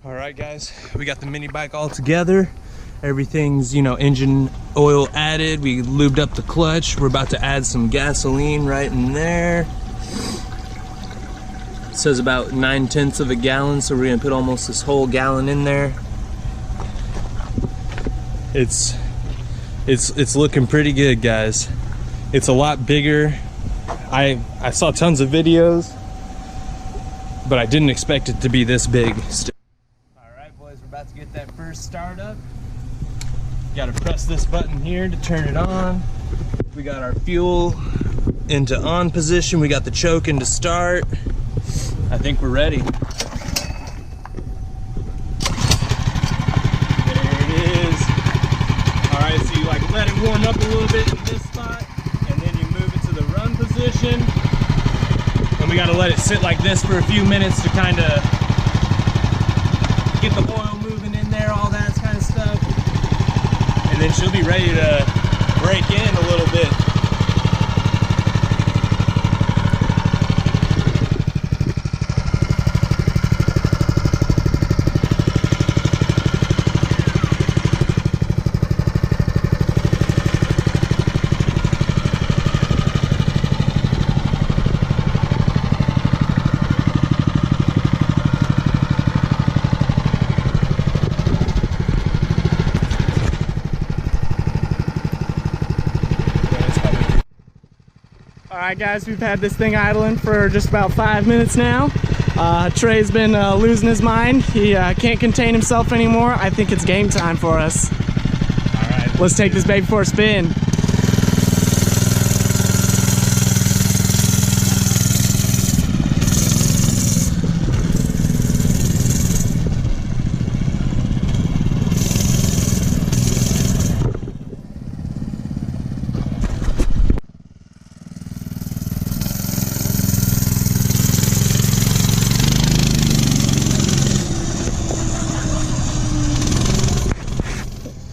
All right, guys, we got the mini bike all together. Everything's, engine oil added. We lubed up the clutch. We're about to add some gasoline right in there. It says about 9/10 of a gallon, so we're gonna put almost this whole gallon in there. It's looking pretty good, guys. It's a lot bigger. I saw tons of videos, but I didn't expect it to be this big. Alright boys, we're about to get that first start up. Gotta press this button here to turn it on. We got our fuel into on position. We got the choke into start. I think we're ready. There it is. Alright, so you let it warm up a little bit in this spot, and then you move it to the run position. And we gotta let it sit like this for a few minutes to kind of get the oil moving in there, all that kind of stuff. And then she'll be ready to break in a little bit. Alright guys, we've had this thing idling for just about 5 minutes now. Trey's been losing his mind. He can't contain himself anymore. I think it's game time for us. Alright. Let's take this baby for a spin.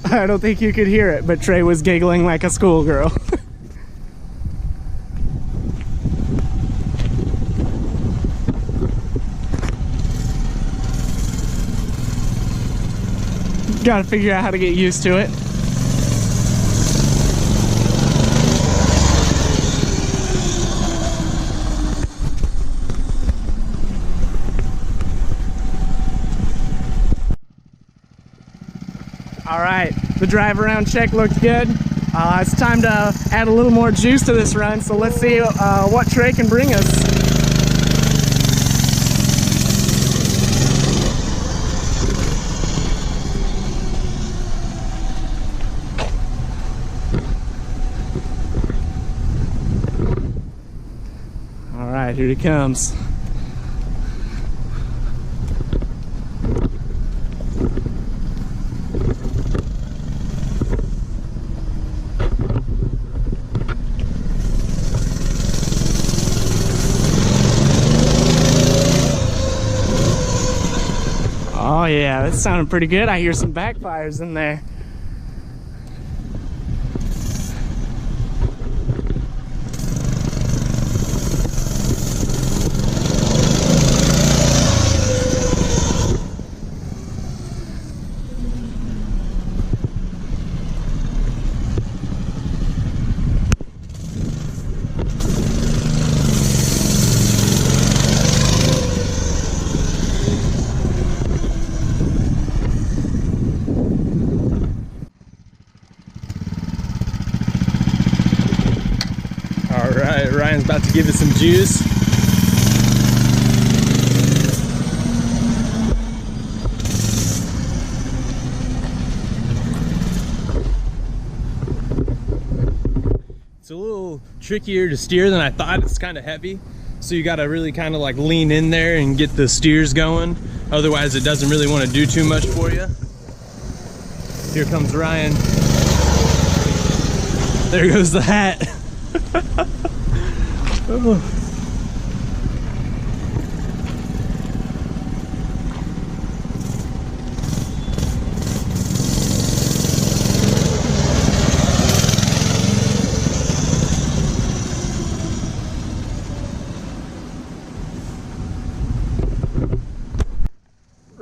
I don't think you could hear it, but Trey was giggling like a schoolgirl. Gotta figure out how to get used to it. Alright, the drive around check looked good. It's time to add a little more juice to this run, so let's see what Trey can bring us. Alright, here he comes. Oh yeah, that sounded pretty good. I hear some backfires in there. Alright, Ryan's about to give it some juice. It's a little trickier to steer than I thought. It's kind of heavy, so you got to really kind of lean in there and get the steers going. Otherwise it doesn't really want to do too much for you. Here comes Ryan. There goes the hat. Oh.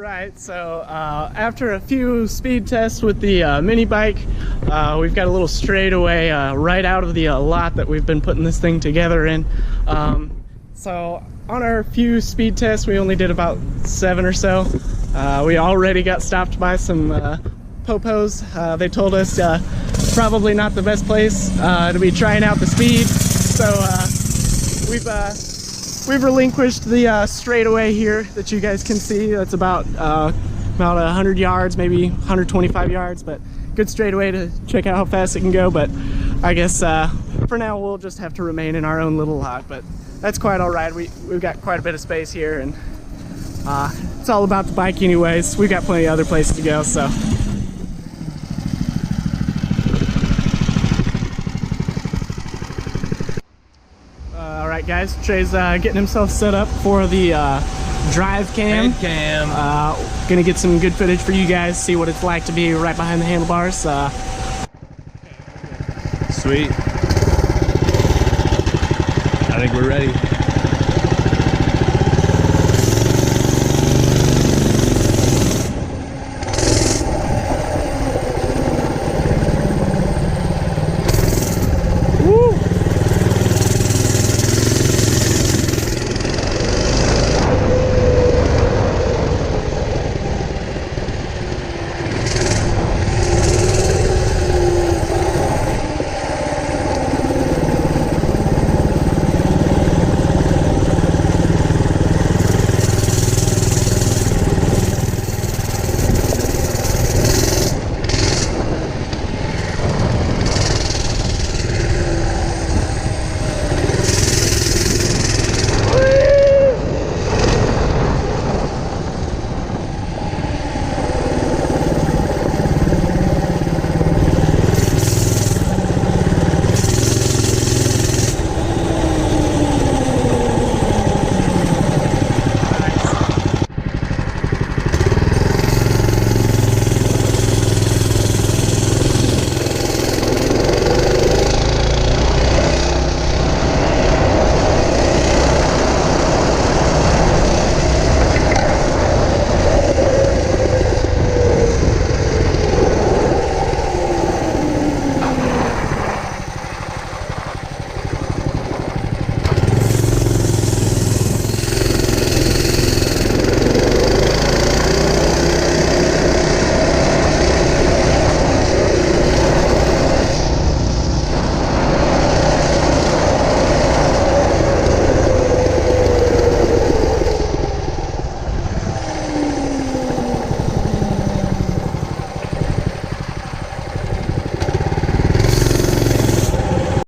Right, so after a few speed tests with the mini bike, we've got a little straightaway right out of the lot that we've been putting this thing together in. So on our few speed tests, we only did about 7 or so. We already got stopped by some popos. They told us probably not the best place to be trying out the speed. So we've relinquished the straightaway here that you guys can see. That's about 100 yards, maybe 125 yards, but good straightaway to check out how fast it can go. But I guess for now we'll just have to remain in our own little lot, but that's quite all right. We've got quite a bit of space here, and it's all about the bike anyways. We've got plenty of other places to go, so. All right, guys, Trey's getting himself set up for the drive cam. Head cam. Gonna get some good footage for you guys, see what it's like to be right behind the handlebars. Sweet. I think we're ready.